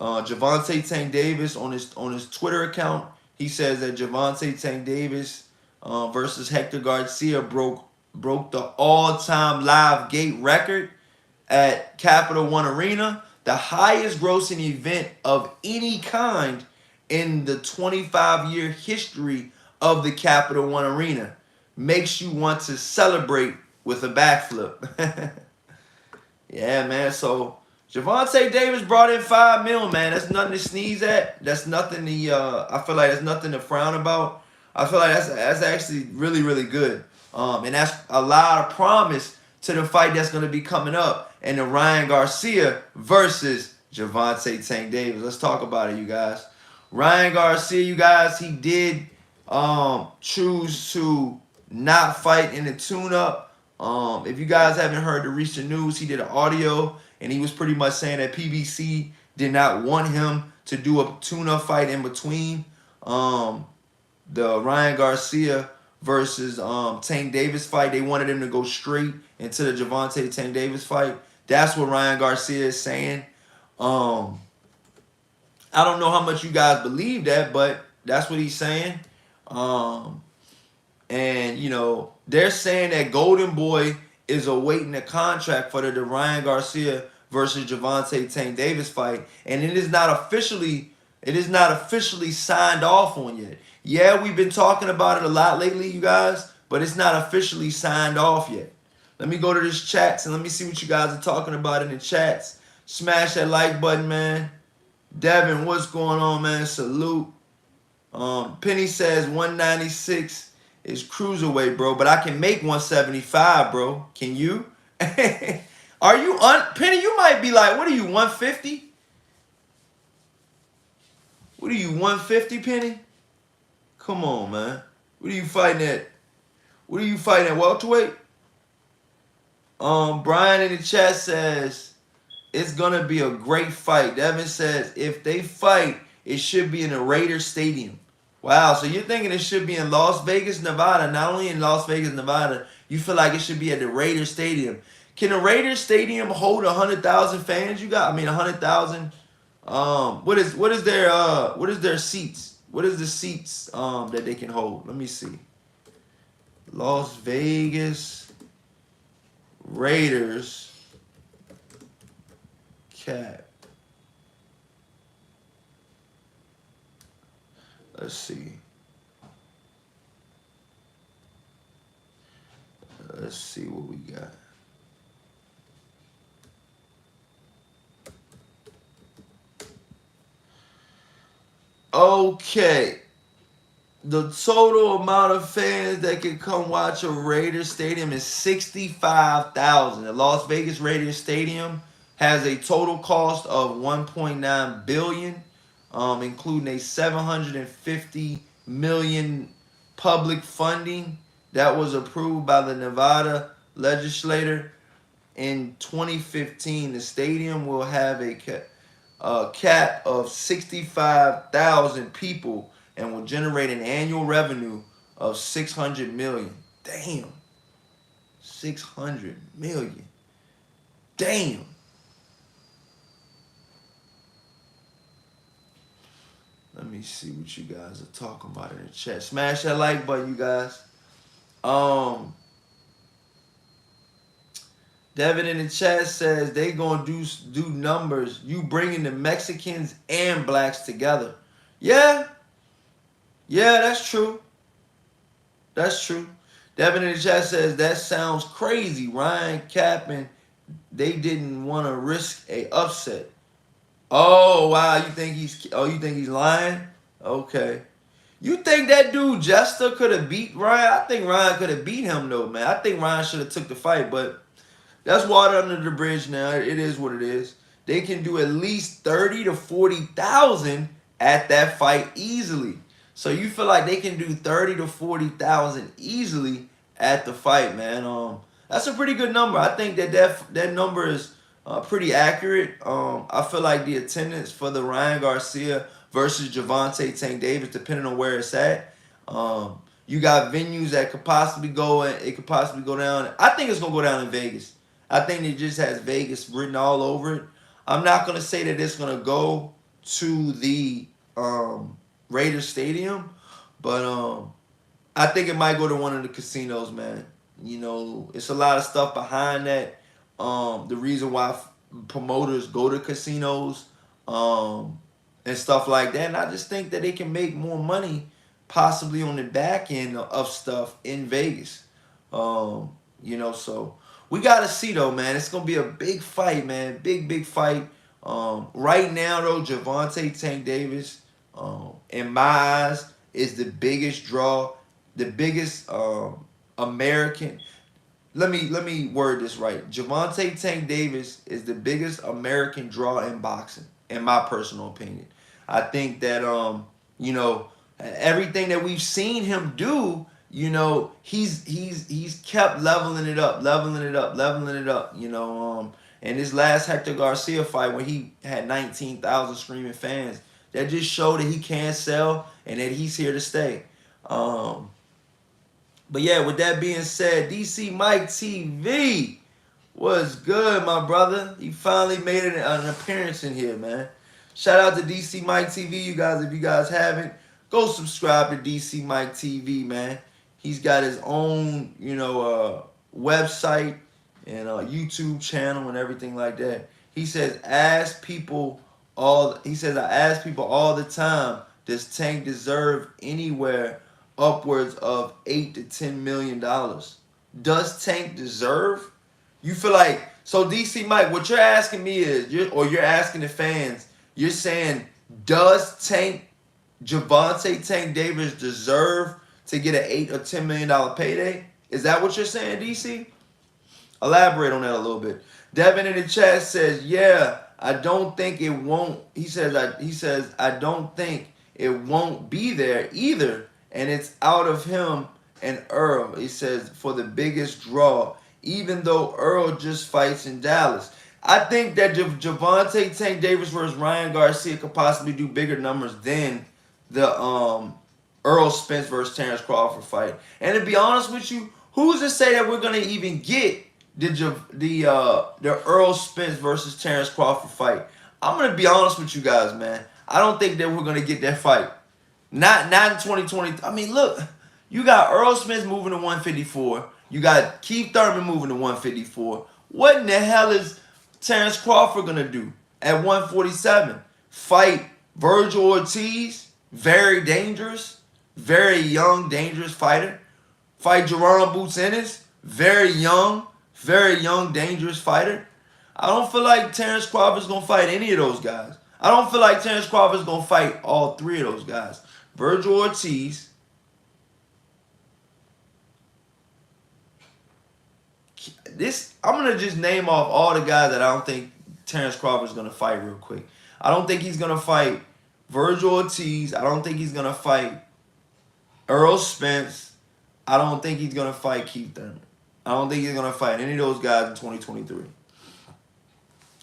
Gervonta Tank Davis on his Twitter account, he says that Gervonta Tank Davis versus Hector Garcia broke the all-time live gate record at Capital One Arena, the highest grossing event of any kind in the 25-year history of the Capital One Arena. Makes you want to celebrate with a backflip. Yeah, man. So Gervonta Davis brought in $5 million, man. That's nothing to sneeze at. That's nothing to. I feel like that's nothing to frown about. I feel like that's actually really really good. And that's a lot of promise to the fight that's gonna be coming up, and the Ryan Garcia versus Gervonta Tank Davis. Let's talk about it, you guys. Ryan Garcia, you guys, he did choose to not fight in the tune-up. If you guys haven't heard the recent news, he did an audio and he was pretty much saying that PBC did not want him to do a tune-up fight in between the Ryan Garcia versus Tank Davis fight. They wanted him to go straight into the Gervonta Tank Davis fight. That's what Ryan Garcia is saying. I don't know how much you guys believe that, but that's what he's saying. And, you know, they're saying that Golden Boy is awaiting a contract for the Ryan Garcia versus Gervonta Tank Davis fight. And it is not officially signed off on yet. Yeah, we've been talking about it a lot lately, you guys, but it's not officially signed off yet. Let me go to this chats and let me see what you guys are talking about in the chats. Smash that like button, man. Devin, what's going on, man? Salute. Penny says 196 is cruiserweight, bro, but I can make 175, bro. Can you? Are you Penny? You might be like, what are you, 150? What are you, 150, Penny? Come on, man. What are you fighting at? What are you fighting at, welterweight? Brian in the chat says it's gonna be a great fight. Devin says if they fight, it should be in a Raiders stadium. Wow, so you're thinking it should be in Las Vegas, Nevada. Not only in Las Vegas, Nevada, you feel like it should be at the Raiders Stadium. Can the Raiders Stadium hold 100,000 fans? You got, I mean, 100,000. What is their seats? What is the seats that they can hold? Let me see. Las Vegas Raiders cap. Let's see. Let's see what we got. Okay. The total amount of fans that can come watch a Raiders stadium is 65,000. The Las Vegas Raiders Stadium has a total cost of $1.9 billion. Including a $750 million public funding that was approved by the Nevada legislature in 2015. The stadium will have a cap of 65,000 people and will generate an annual revenue of $600 million. Damn, $600 million. Damn. Let me see what you guys are talking about in the chat. Smash that like button, you guys. Devin in the chat says they gonna do numbers. You bringing the Mexicans and blacks together. Yeah, that's true. That's true. Devin in the chat says that sounds crazy. Ryan capping. They didn't want to risk a upset. Oh wow, you think he's lying? Okay. You think that dude Jester could have beat Ryan? I think Ryan could have beat him though, man. I think Ryan should have took the fight, but that's water under the bridge now. It is what it is. They can do at least 30 to 40,000 at that fight easily. So you feel like they can do 30 to 40,000 easily at the fight, man. That's a pretty good number. I think that number is pretty accurate. I feel like the attendance for the Ryan Garcia versus Gervonta Tank Davis, depending on where it's at, you got venues that could possibly go and it could possibly go down. I think it's gonna go down in Vegas. I think it just has Vegas written all over it. I'm not gonna say that it's gonna go to the Raiders Stadium, but I think it might go to one of the casinos, man. You know, it's a lot of stuff behind that. The reason why promoters go to casinos, and stuff like that, and I just think that they can make more money, possibly on the back end of stuff in Vegas. You know, so we gotta see though, man. It's gonna be a big fight, man. Big fight. Right now though, Gervonta Tank Davis, in my eyes, is the biggest draw, the biggest American. Let me word this right. Gervonta Tank Davis is the biggest American draw in boxing, in my personal opinion. I think that you know, everything that we've seen him do, you know, he's kept leveling it up, leveling it up, leveling it up. You know, and his last Hector Garcia fight when he had 19,000 screaming fans, that just showed that he can sell and that he's here to stay. But yeah, with that being said, DC Mike TV was good, my brother. He finally made an appearance in here, man. Shout out to DC Mike TV, you guys. If you guys haven't, go subscribe to DC Mike TV, man. He's got his own, you know, website and YouTube channel and everything like that. He says, ask people all. He says, I ask people all the time, does Tank deserve anywhere upwards of $8 to $10 million? Does Tank deserve? You feel like, so DC Mike, what you're asking me is, you're asking the fans, you're saying, does Gervonta Tank Davis deserve to get an $8 or $10 million payday? Is that what you're saying, DC? Elaborate on that a little bit. Devin in the chat says, yeah, I don't think it won't. He says, I don't think it won't be there either. And it's out of him and Earl. He says, for the biggest draw, even though Earl just fights in Dallas. I think that Gervonta Tank Davis versus Ryan Garcia could possibly do bigger numbers than the Earl Spence versus Terrence Crawford fight. And to be honest with you, who's to say that we're gonna even get the Earl Spence versus Terrence Crawford fight? I'm gonna be honest with you guys, man. I don't think that we're gonna get that fight. Not in 2020. I mean, look, you got Earl Spence moving to 154. You got Keith Thurman moving to 154. What in the hell is Terrence Crawford gonna do at 147? Fight Virgil Ortiz, very dangerous, very young, dangerous fighter. Fight Jerome Boots Ennis, very young, dangerous fighter. I don't feel like Terrence Crawford's gonna fight any of those guys. I don't feel like Terrence Crawford's gonna fight all three of those guys. Virgil Ortiz, I'm gonna just name off all the guys that I don't think Terrence Crawford's gonna fight real quick. I don't think he's gonna fight Virgil Ortiz. I don't think he's gonna fight Earl Spence. I don't think he's gonna fight Keith Thurman. I don't think he's gonna fight any of those guys in 2023.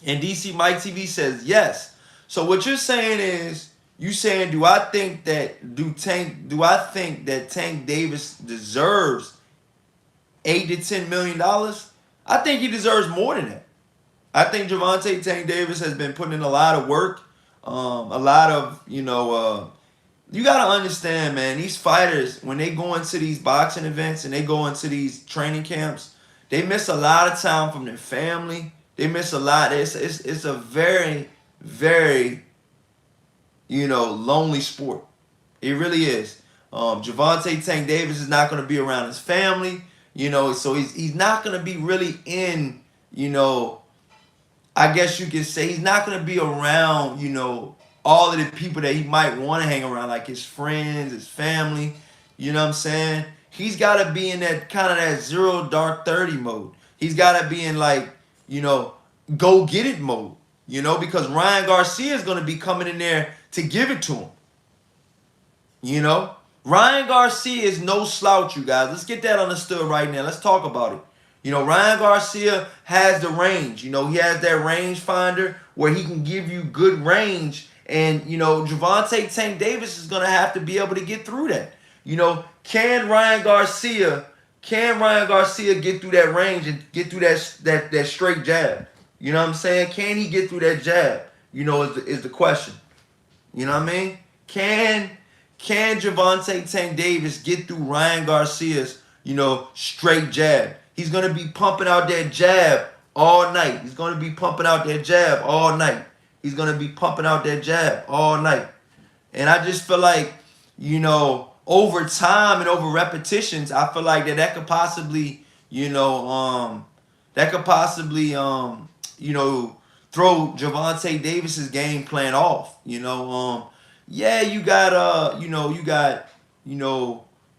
And DC Mike TV says yes. So what you're saying is, you saying, do I think that Tank Davis deserves $8 to $10 million? I think he deserves more than that. I think Gervonta Tank Davis has been putting in a lot of work, a lot of, you know, you got to understand, man, these fighters, when they go into these boxing events and they go into these training camps, they miss a lot of time from their family. They miss a lot. It's a very, very, you know, lonely sport. It really is. Gervonta Tank Davis is not going to be around his family, you know, so he's not going to be really in, you know, I guess you could say he's not going to be around, you know, all of the people that he might want to hang around, like his friends, his family, you know what I'm saying? He's got to be in that kind of that 0 dark 30 mode. He's got to be in, like, you know, go get it mode, you know, because Ryan Garcia is going to be coming in there to give it to him. You know, Ryan Garcia is no slouch, you guys. Let's get that understood right now. Let's talk about it. You know, Ryan Garcia has the range. You know, he has that range finder where he can give you good range. And, you know, Gervonta Tank Davis is going to have to be able to get through that. You know, can Ryan Garcia get through that range and get through that straight jab? You know what I'm saying? Can he get through that jab? You know, is the question. You know what I mean? Can Gervonta Tank Davis get through Ryan Garcia's, straight jab? He's going to be pumping out that jab all night. He's going to be pumping out that jab all night. He's going to be pumping out that jab all night. And I just feel like, over time and over repetitions, I feel like that could possibly, throw Gervonta Davis's game plan off. Yeah, you got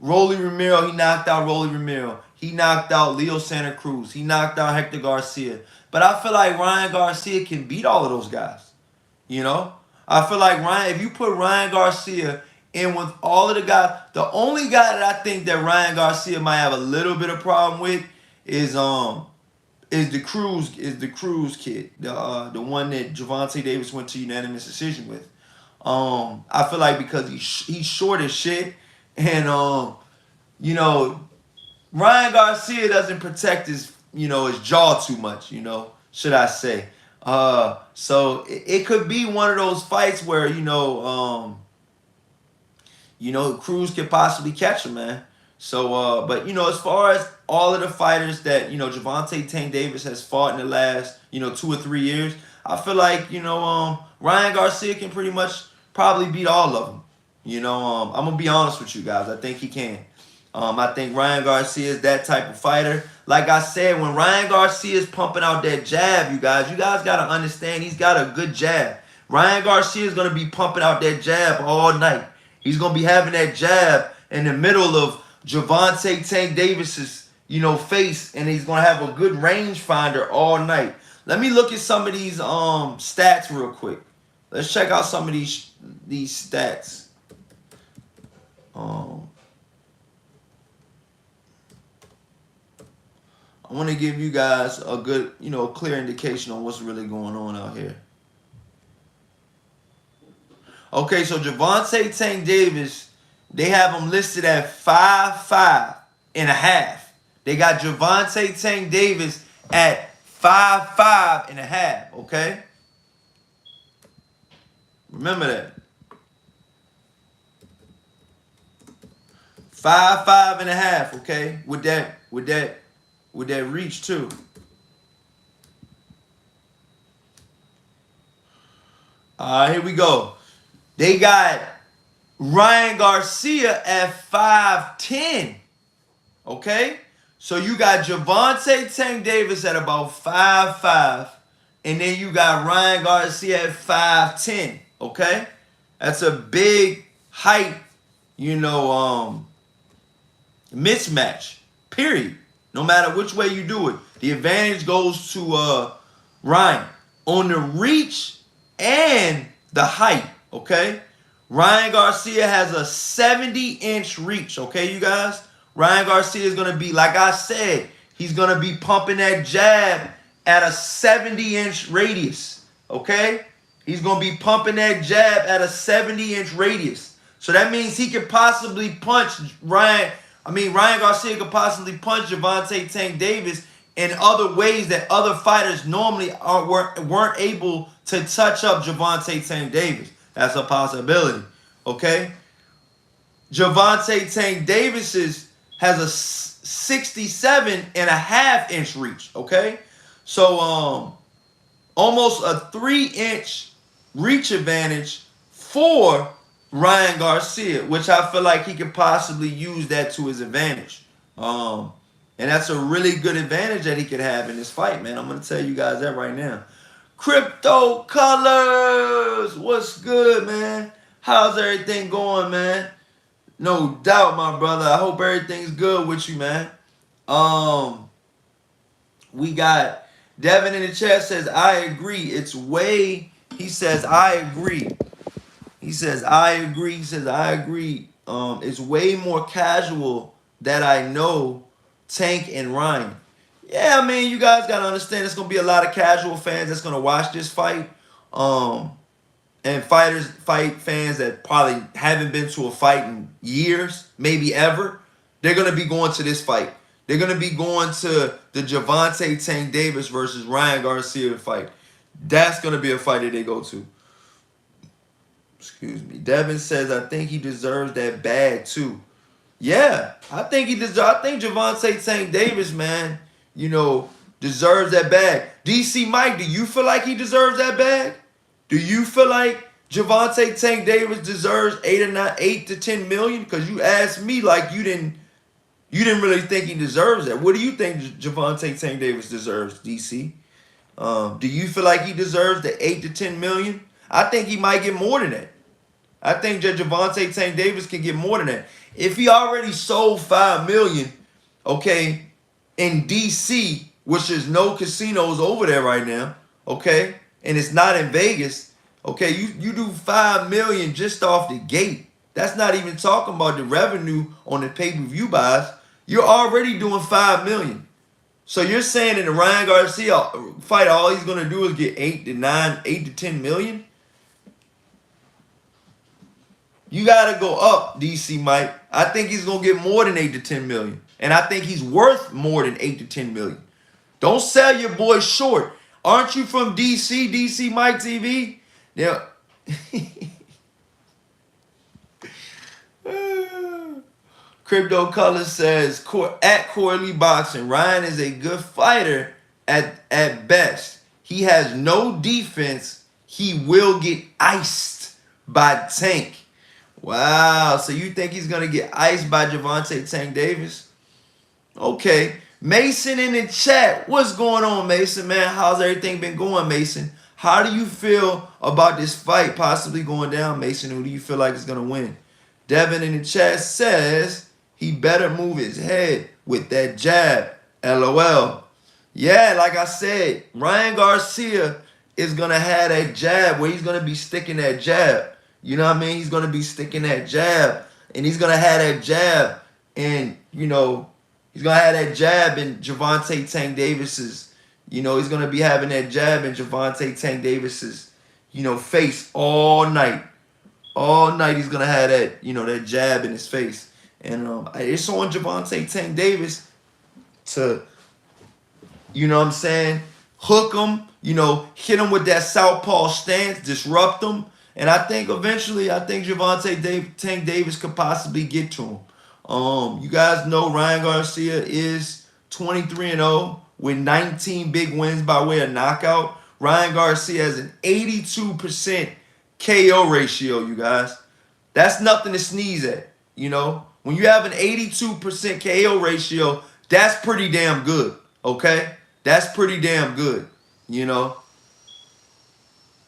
Rolly Romero. He knocked out Rolly Romero. He knocked out Leo Santa Cruz. He knocked out Hector Garcia. But I feel like Ryan Garcia can beat all of those guys. I feel like if you put Ryan Garcia in with all of the guys, the only guy that I think that Ryan Garcia might have a little bit of problem with is the Cruz kid, the one that Gervonta Davis went to unanimous decision with. I feel like because he's short as shit, and Ryan Garcia doesn't protect his jaw too much, should I say. So it could be one of those fights where Cruz could possibly catch him, man. So but as far as all of the fighters that Gervonta Tank Davis has fought in the last 2 or 3 years, I feel like Ryan Garcia can pretty much probably beat all of them. I'm gonna be honest with you guys. I think he can. I think Ryan Garcia is that type of fighter. Like I said, when Ryan Garcia is pumping out that jab, you guys got to understand he's got a good jab. Ryan Garcia is going to be pumping out that jab all night. He's going to be having that jab in the middle of Gervonta Tank Davis's, face, and he's going to have a good rangefinder all night. Let me look at some of these stats real quick. Let's check out some of these stats. I want to give you guys a good, clear indication on what's really going on out here. Okay, so Gervonta Tank Davis, they have him listed at 5'5.5". They got Gervonta Tank Davis at 5'5.5", okay? Remember that. 5'5.5", okay? With that reach too. Here we go. They got Ryan Garcia at 5'10". Okay? So you got Gervonta Tank Davis at about 5'5", and then you got Ryan Garcia at 5'10". Okay? That's a big height, mismatch. Period. No matter which way you do it, the advantage goes to Ryan on the reach and the height, okay? Ryan Garcia has a 70-inch reach, okay, you guys? Ryan Garcia is going to be, like I said, he's going to be pumping that jab at a 70-inch radius, okay? He's going to be pumping that jab at a 70-inch radius. So that means he could possibly punch Ryan Garcia could possibly punch Gervonta Tank Davis in other ways that other fighters normally weren't able to touch up Gervonta Tank Davis. That's a possibility, okay? Gervonta Tank Davis has a 67.5-inch reach, okay? So almost a 3-inch reach advantage for Ryan Garcia, which I feel like he could possibly use that to his advantage. And that's a really good advantage that he could have in this fight, man. I'm going to tell you guys that right now. Crypto Colors, what's good, man? How's everything going, man? No doubt, my brother. I hope everything's good with you, man. We got Devin in the chat says, I agree. He says, I agree. He says, I agree. He says, I agree. It's way more casual that I know Tank and Ryan. Yeah, I mean, you guys got to understand there's going to be a lot of casual fans that's going to watch this fight. And fight fans that probably haven't been to a fight in years, maybe ever. They're going to be going to this fight. They're going to be going to the Gervonta Tank Davis versus Ryan Garcia fight. That's going to be a fight that they go to. Excuse me. Devin says, I think he deserves that bag too. Yeah, I think he deserves. I think Gervonta Tank Davis, man, deserves that bag. DC Mike, do you feel like he deserves that bag? Do you feel like Gervonta Tank Davis deserves 8 to 10 million? Because you asked me like you didn't really think he deserves that. What do you think Gervonta Tank Davis deserves, DC? Do you feel like he deserves the 8 to 10 million? I think he might get more than that. I think that Gervonta Tank Davis can get more than that. If he already sold 5 million, okay, in DC, which there's no casinos over there right now, okay, and it's not in Vegas, okay, you do 5 million just off the gate. That's not even talking about the revenue on the pay-per-view buys. You're already doing 5 million. So you're saying in the Ryan Garcia fight, all he's gonna do is get 8 to 10 million? You gotta go up, DC Mike. I think he's gonna get more than 8 to 10 million. And I think he's worth more than 8 to 10 million. Don't sell your boy short. Aren't you from DC, DC Mike TV? Yeah. Crypto Color says, at Corley Boxing, Ryan is a good fighter at best. He has no defense. He will get iced by Tank. Wow. So you think he's going to get iced by Gervonta Tank Davis? Okay. Mason in the chat. What's going on, Mason, man? How's everything been going, Mason? How do you feel about this fight possibly going down, Mason? Who do you feel like is going to win? Devin in the chat says he better move his head with that jab. LOL. Yeah, like I said, Ryan Garcia is going to have that jab where he's going to be sticking that jab. You know what I mean? He's going to be sticking that jab. And he's going to have that jab. And, he's going to have that jab in Gervonta Tank Davis's, he's going to be having that jab in Gervonta Tank Davis's, face all night. All night he's going to have that, that jab in his face. And it's on Gervonta Tank Davis to, hook him, hit him with that southpaw stance, disrupt him. And I think eventually, Gervonta Tank Davis could possibly get to him. You guys know Ryan Garcia is 23-0 with 19 big wins by way of knockout. Ryan Garcia has an 82% KO ratio, you guys. That's nothing to sneeze at, When you have an 82% KO ratio, that's pretty damn good, okay? That's pretty damn good,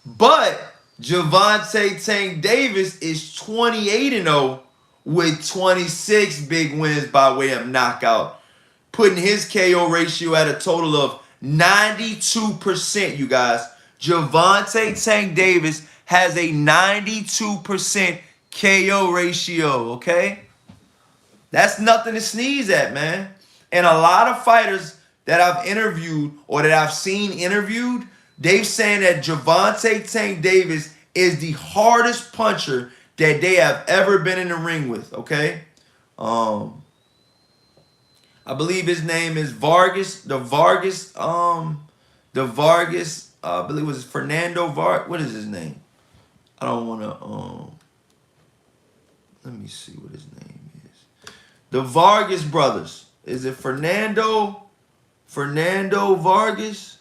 But Gervonta Tank Davis is 28-0 with 26 big wins by way of knockout, putting his KO ratio at a total of 92%, you guys. Gervonta Tank Davis has a 92% KO ratio, okay? That's nothing to sneeze at, man. And a lot of fighters that I've interviewed or that I've seen interviewed, they've saying that Gervonta Tank Davis is the hardest puncher that they have ever been in the ring with, okay? I believe his name is Vargas. I believe it was Fernando Vargas. What is his name? I don't want to, let me see what his name is. The Vargas brothers. Is it Fernando Vargas?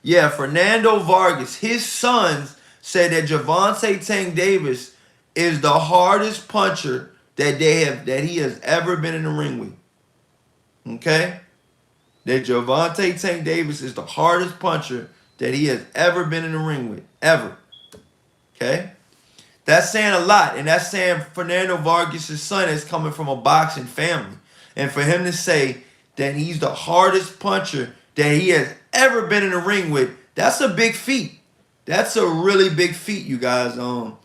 Yeah, Fernando Vargas. His sons said that Gervonta Tank Davis is the hardest puncher that he has ever been in the ring with. Okay? That Gervonta Tank Davis is the hardest puncher that he has ever been in the ring with. Ever. Okay? That's saying a lot. And that's saying Fernando Vargas' son is coming from a boxing family. And for him to say that he's the hardest puncher that he has ever been in the ring with, that's a big feat. That's a really big feat, you guys. And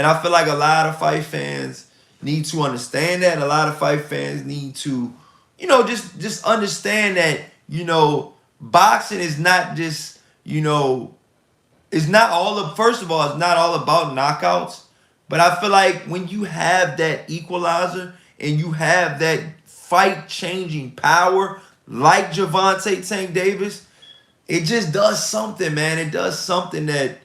I feel like a lot of fight fans need to understand that. A lot of fight fans need to, just understand that, boxing is not just, it's not all of, first of all, it's not all about knockouts. But I feel like when you have that equalizer and you have that fight-changing power like Gervonta Tank Davis, It just does something, man. It does something that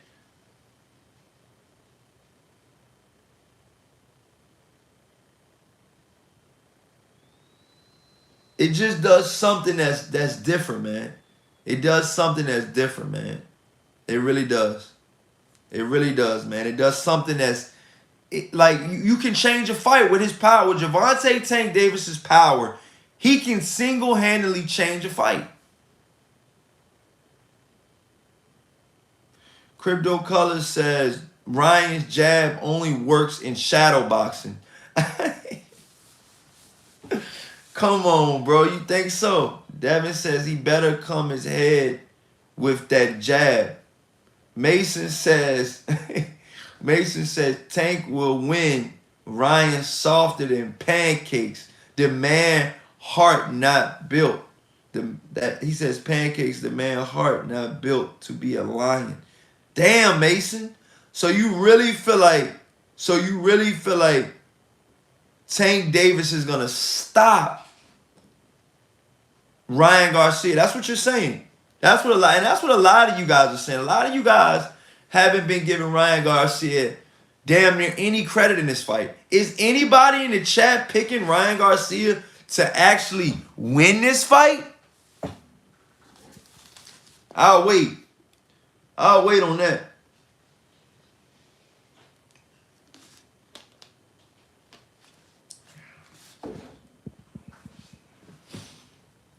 it just does something that's different, man. It does something that's different, man. It really does. It really does, man. It does something that's like you can change a fight with his power. With Gervonta Tank Davis's power, he can single-handedly change a fight. Crypto Colors says Ryan's jab only works in shadow boxing. Come on, bro. You think so? Devin says he better come his head with that jab. Mason says Mason says Tank will win. Ryan softer than pancakes. The man heart not built. He says pancakes, the man heart not built to be a lion. Damn, Mason. So you really feel like Tank Davis is gonna stop Ryan Garcia? That's what you're saying. That's what a lot of you guys are saying. A lot of you guys haven't been giving Ryan Garcia damn near any credit in this fight. Is anybody in the chat picking Ryan Garcia to actually win this fight? I'll wait. I'll wait on that.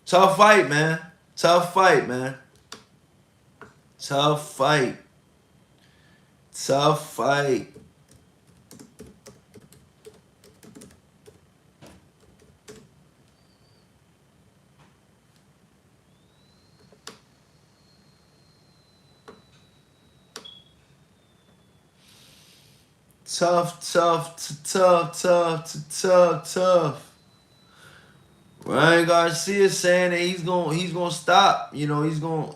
Tough fight, man. Tough fight, man. Tough fight. Tough fight. Tough. Ryan Garcia saying that he's gonna stop. You know, he's going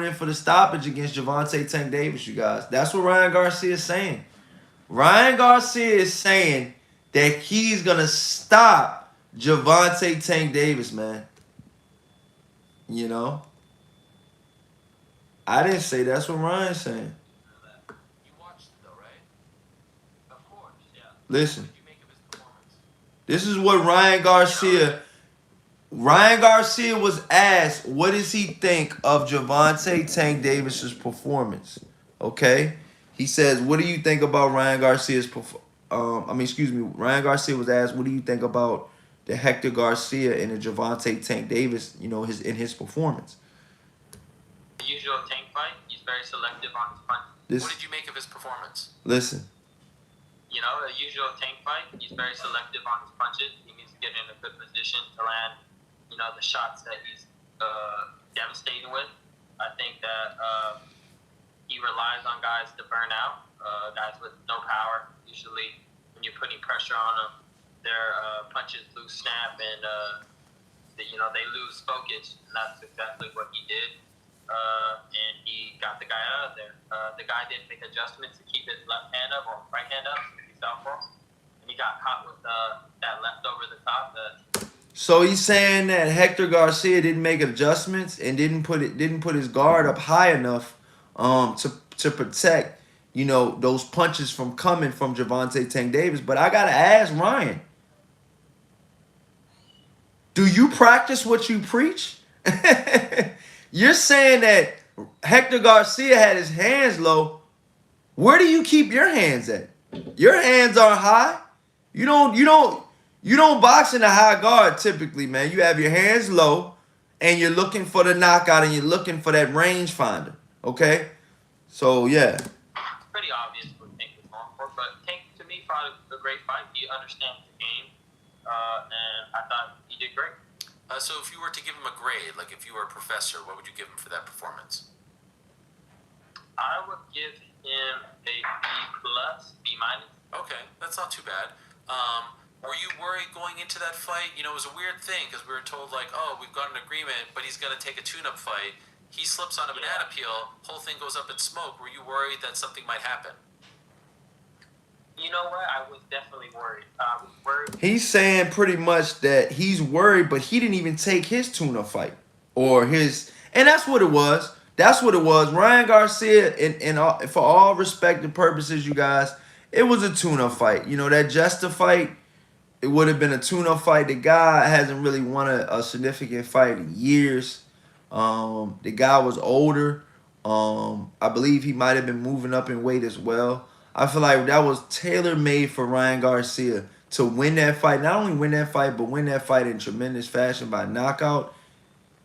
in for the stoppage against Gervonta Tank Davis, you guys. That's what Ryan Garcia is saying. Ryan Garcia is saying that he's gonna stop Gervonta Tank Davis, man. You know? I didn't say that's what Ryan's saying. You watched it though, right? Of course, yeah. Listen. What did you make of his performance? This is what Ryan Garcia was asked, what does he think of Gervonta Tank Davis's performance? Okay? He says, what do you think about Ryan Garcia's Ryan Garcia was asked, what do you think about the Hector Garcia and the Gervonta Tank Davis, you know, his performance? The usual Tank fight, he's very selective on his punches. What did you make of his performance? Listen. You know, the usual Tank fight, he's very selective on his punches. He needs to get in a good position to land, you know, the shots that he's devastating with. I think that he relies on guys to burn out, guys with no power. Usually, when you're putting pressure on them, their punches lose snap and they lose focus. And that's exactly what he did. And he got the guy out of there. The guy didn't make adjustments to keep his left hand up or right hand up, southpaw, and he got caught with that left over the top. So he's saying that Hector Garcia didn't make adjustments and didn't put his guard up high enough to protect, you know, those punches from coming from Gervonta Tank Davis. But I gotta ask Ryan, do you practice what you preach? You're saying that Hector Garcia had his hands low. Where do you keep your hands at? Your hands are high. You don't box in a high guard typically, man. You have your hands low and you're looking for the knockout and you're looking for that rangefinder. Okay? So yeah. It's pretty obvious what Tank is going for, but Tank to me fought a great fight. He understands the game. And I thought he did great. So if you were to give him a grade, like if you were a professor, what would you give him for that performance? I would give him a B+, B-. Okay, that's not too bad. Were you worried going into that fight? You know, it was a weird thing because we were told like, oh, we've got an agreement, but he's going to take a tune-up fight. He slips on a banana peel, whole thing goes up in smoke. Were you worried that something might happen? You know what? I was definitely worried. I was worried. He's saying pretty much that he's worried, but he didn't even take his tune-up fight or his And that's what it was. That's what it was. Ryan Garcia, for all respect and purposes, you guys, it was a tune-up fight. You know, that Jester fight, it would have been a tune-up fight. The guy hasn't really won a significant fight in years. The guy was older. I believe he might have been moving up in weight as well. I feel like that was tailor-made for Ryan Garcia to win that fight. Not only win that fight, but win that fight in tremendous fashion by knockout.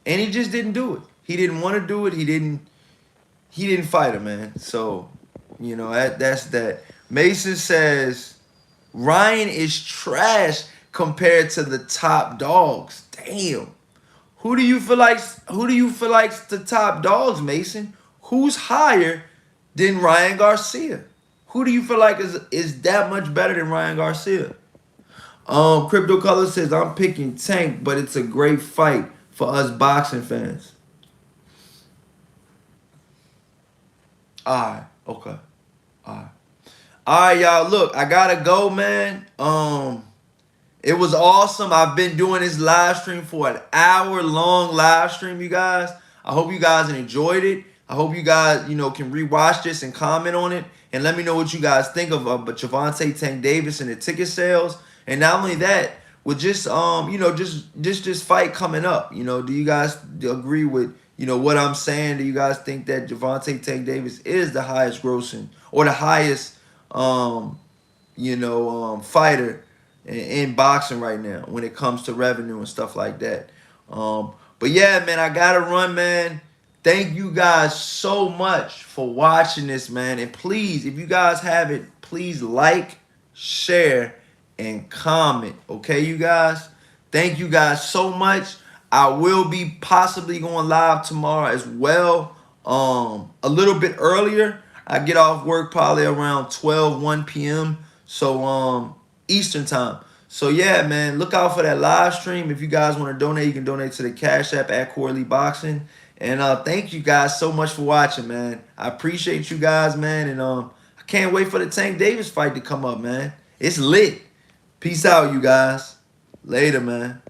And he just didn't do it. He didn't want to do it. He didn't fight him, man. So, you know, that's that. Mason says Ryan is trash compared to the top dogs. Damn. Who do you feel like's the top dogs, Mason? Who's higher than Ryan Garcia? Who do you feel like is that much better than Ryan Garcia? Crypto Color says I'm picking Tank, but it's a great fight for us boxing fans. Alright, okay. Alright, y'all. Look, I gotta go, man. It was awesome. I've been doing this live stream for an hour-long live stream, you guys. I hope you guys enjoyed it. I hope you guys, you know, can rewatch this and comment on it. And let me know what you guys think of Gervonta Tank Davis and the ticket sales. And not only that, with just you know, just this fight coming up, you know, do you guys agree with, you know, what I'm saying? Do you guys think that Gervonta Tank Davis is the highest grossing or the highest you know, fighter in boxing right now when it comes to revenue and stuff like that? But yeah, man, I gotta run, man. Thank you guys so much for watching this, man. And please, if you guys have it, please like, share, and comment. Okay, you guys? Thank you guys so much. I will be possibly going live tomorrow as well. A little bit earlier. I get off work probably around 1 p.m. So Eastern time. So yeah, man, look out for that live stream. If you guys want to donate, you can donate to the Cash App at Corley Boxing. And thank you guys so much for watching, man. I appreciate you guys, man. And I can't wait for the Tank Davis fight to come up, man. It's lit. Peace out, you guys. Later, man.